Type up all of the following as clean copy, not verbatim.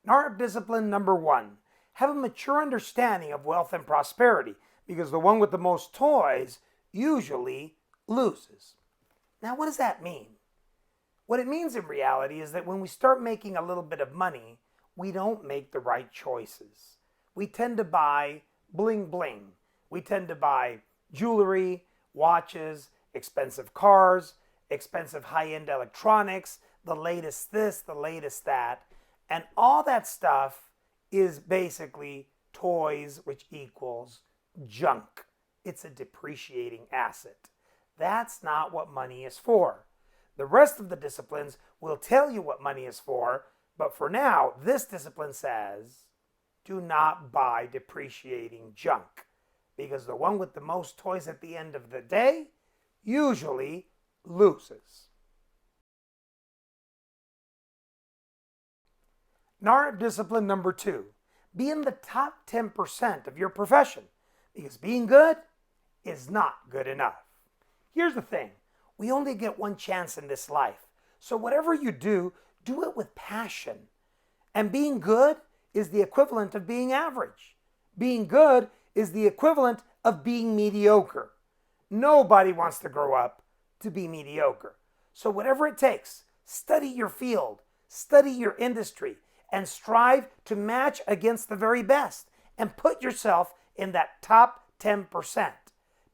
NAHREP discipline number 1. Have a mature understanding of wealth and prosperity, because the one with the most toys usually loses. Now, what does that mean? What it means in reality is that when we start making a little bit of money, we don't make the right choices. We tend to buy bling bling. We tend to buy jewelry, watches, expensive cars, expensive high-end electronics, the latest this, the latest that, and all that stuff is basically toys, which equals junk. It's a depreciating asset. That's not what money is for. The rest of the disciplines will tell you what money is for, but for now, this discipline says, do not buy depreciating junk, because the one with the most toys at the end of the day usually loses. NAHREP discipline number 2. Be in the top 10% of your profession, because being good is not good enough. Here's the thing. We only get one chance in this life. So whatever you do it with passion. And being good is the equivalent of being average. Being good is the equivalent of being mediocre. Nobody wants to grow up to be mediocre. So whatever it takes, study your field, study your industry, and strive to match against the very best. And put yourself in that top 10%,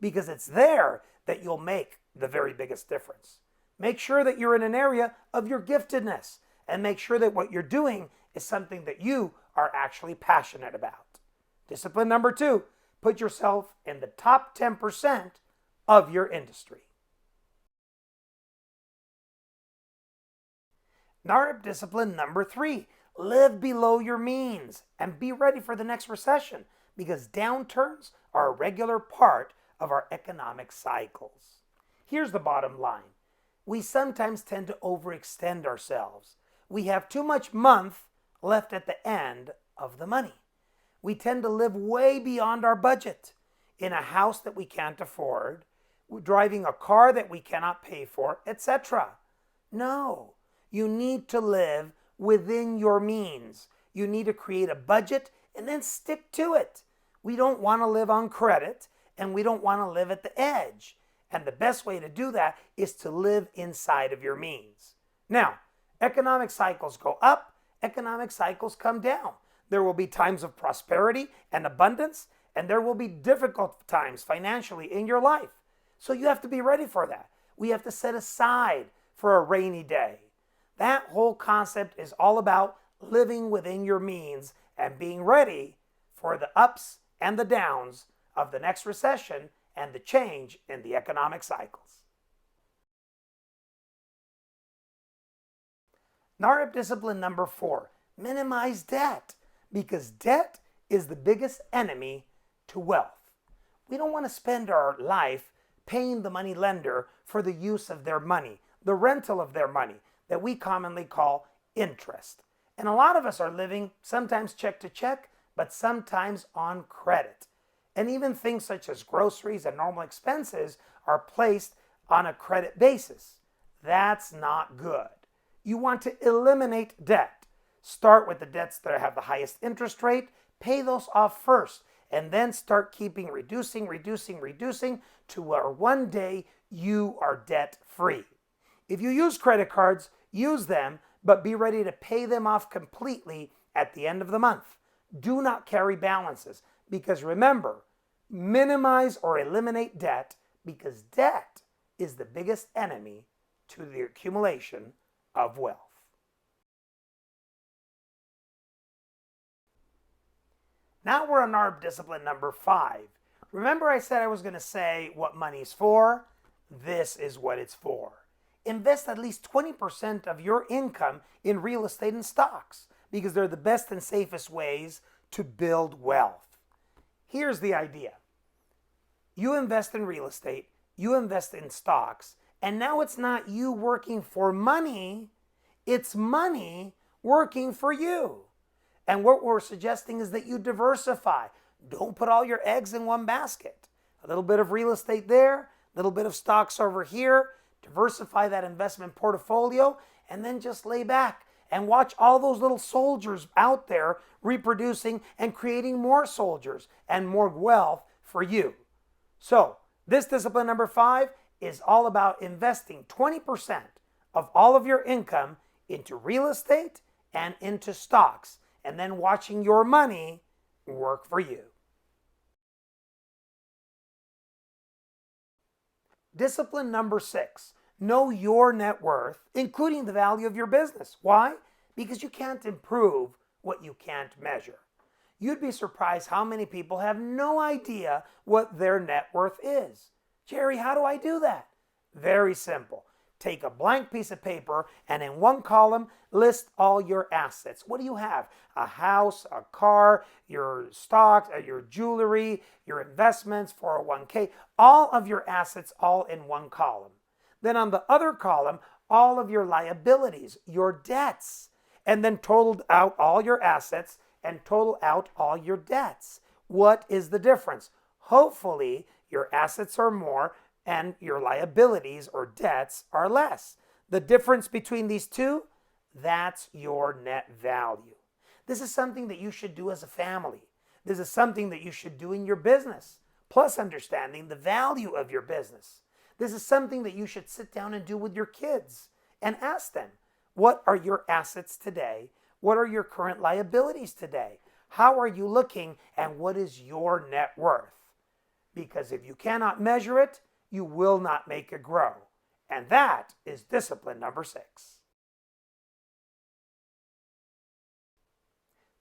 because it's there that you'll make the very biggest difference. Make sure that you're in an area of your giftedness, and make sure that what you're doing is something that you are actually passionate about. Discipline number 2, put yourself in the top 10% of your industry. NAHREP discipline number 3, live below your means and be ready for the next recession, because downturns are a regular part of our economic cycles. Here's the bottom line. We sometimes tend to overextend ourselves. We have too much month left at the end of the money. We tend to live way beyond our budget, in a house that we can't afford, driving a car that we cannot pay for, etc. No, you need to live within your means. You need to create a budget and then stick to it. We don't want to live on credit, and we don't want to live at the edge. And the best way to do that is to live inside of your means. Now, economic cycles go up, economic cycles come down. There will be times of prosperity and abundance, and there will be difficult times financially in your life. So you have to be ready for that. We have to set aside for a rainy day. That whole concept is all about living within your means and being ready for the ups and the downs of the next recession and the change in the economic cycles. NAHREP discipline number 4, minimize debt, because debt is the biggest enemy to wealth. We don't want to spend our life paying the money lender for the use of their money, the rental of their money, that we commonly call interest. And a lot of us are living sometimes check to check, but sometimes on credit. And even things such as groceries and normal expenses are placed on a credit basis. That's not good. You want to eliminate debt. Start with the debts that have the highest interest rate, pay those off first, and then start keeping reducing to where one day you are debt free. If you use credit cards, use them, but be ready to pay them off completely at the end of the month. Do not carry balances, because remember, minimize or eliminate debt, because debt is the biggest enemy to the accumulation of wealth. Now we're on NAHREP discipline number 5. Remember I said I was going to say what money's for? This is what it's for. Invest at least 20% of your income in real estate and stocks, because they're the best and safest ways to build wealth. Here's the idea. You invest in real estate, you invest in stocks, and now it's not you working for money, it's money working for you. And what we're suggesting is that you diversify. Don't put all your eggs in one basket. A little bit of real estate there, a little bit of stocks over here. Diversify that investment portfolio, and then just lay back and watch all those little soldiers out there reproducing and creating more soldiers and more wealth for you. So, this discipline number 5 is all about investing 20% of all of your income into real estate and into stocks, and then watching your money work for you. Discipline number 6, know your net worth, including the value of your business. Why? Because you can't improve what you can't measure. You'd be surprised how many people have no idea what their net worth is. Jerry, how do I do that? Very simple. Take a blank piece of paper and in one column, list all your assets. What do you have? A house, a car, your stocks, your jewelry, your investments, 401k, all of your assets all in one column. Then on the other column, all of your liabilities, your debts, and then total out all your assets and total out all your debts. What is the difference? Hopefully, your assets are more and your liabilities or debts are less. The difference between these two, that's your net value. This is something that you should do as a family. This is something that you should do in your business, plus understanding the value of your business. This is something that you should sit down and do with your kids and ask them, what are your assets today? What are your current liabilities today? How are you looking and what is your net worth? Because if you cannot measure it, you will not make it grow. And that is discipline number 6.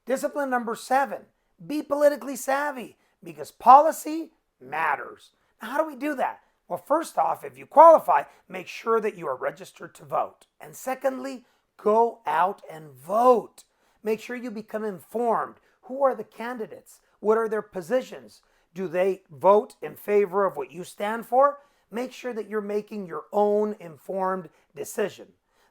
Discipline number 7, be politically savvy because policy matters. Now, how do we do that? Well, first off, if you qualify, make sure that you are registered to vote. And secondly, go out and vote. Make sure you become informed. Who are the candidates? What are their positions? Do they vote in favor of what you stand for? Make sure that you're making your own informed decision.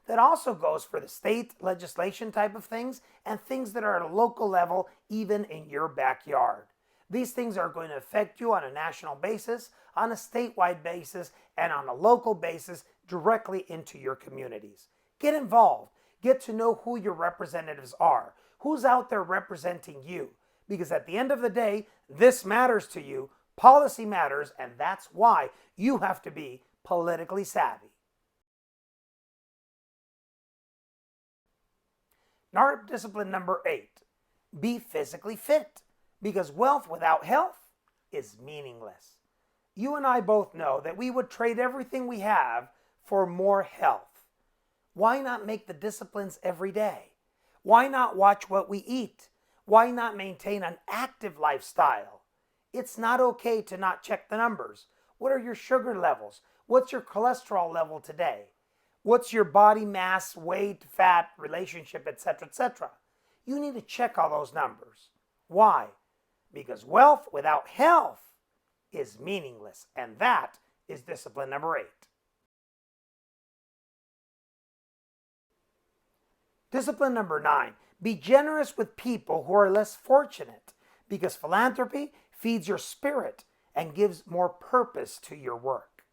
That also goes for the state legislation type of things and things that are at a local level, even in your backyard. These things are going to affect you on a national basis, on a statewide basis, and on a local basis directly into your communities. Get involved. Get to know who your representatives are. Who's out there representing you? Because at the end of the day, this matters to you. Policy matters, and that's why you have to be politically savvy. NAHREP discipline number 8, be physically fit, because wealth without health is meaningless. You and I both know that we would trade everything we have for more health. Why not make the disciplines every day? Why not watch what we eat? Why not maintain an active lifestyle? It's not okay to not check the numbers. What are your sugar levels? What's your cholesterol level today? What's your body mass, weight, fat, relationship, etc., etc.? You need to check all those numbers. Why? Because wealth without health is meaningless, and that is discipline number 8. Discipline number 9, be generous with people who are less fortunate, because philanthropy feeds your spirit and gives more purpose to your work.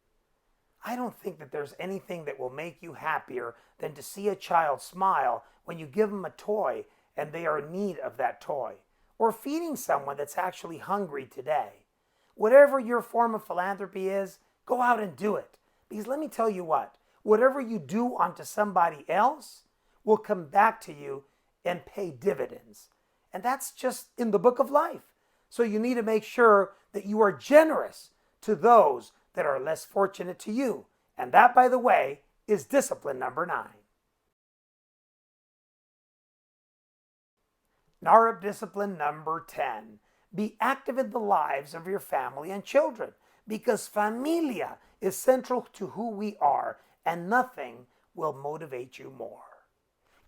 I don't think that there's anything that will make you happier than to see a child smile when you give them a toy and they are in need of that toy, or feeding someone that's actually hungry today. Whatever your form of philanthropy is, go out and do it. Because let me tell you what, whatever you do unto somebody else will come back to you and pay dividends. And that's just in the book of life. So you need to make sure that you are generous to those that are less fortunate to you. And that, by the way, is discipline number 9. NAHREP discipline number 10. Be active in the lives of your family and children, because familia is central to who we are, and nothing will motivate you more.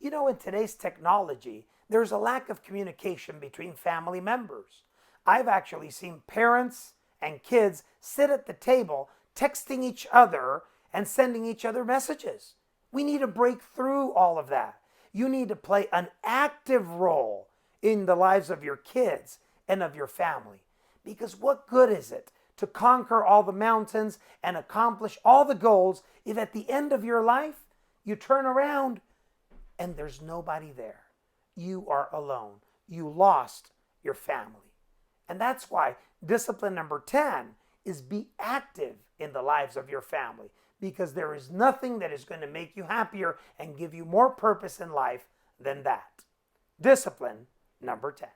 You know, in today's technology, there's a lack of communication between family members. I've actually seen parents and kids sit at the table texting each other and sending each other messages. We need to break through all of that. You need to play an active role in the lives of your kids and of your family. Because what good is it to conquer all the mountains and accomplish all the goals if at the end of your life you turn around and there's nobody there. You are alone. You lost your family. And that's why discipline number 10 is be active in the lives of your family, because there is nothing that is going to make you happier and give you more purpose in life than that. Discipline number 10.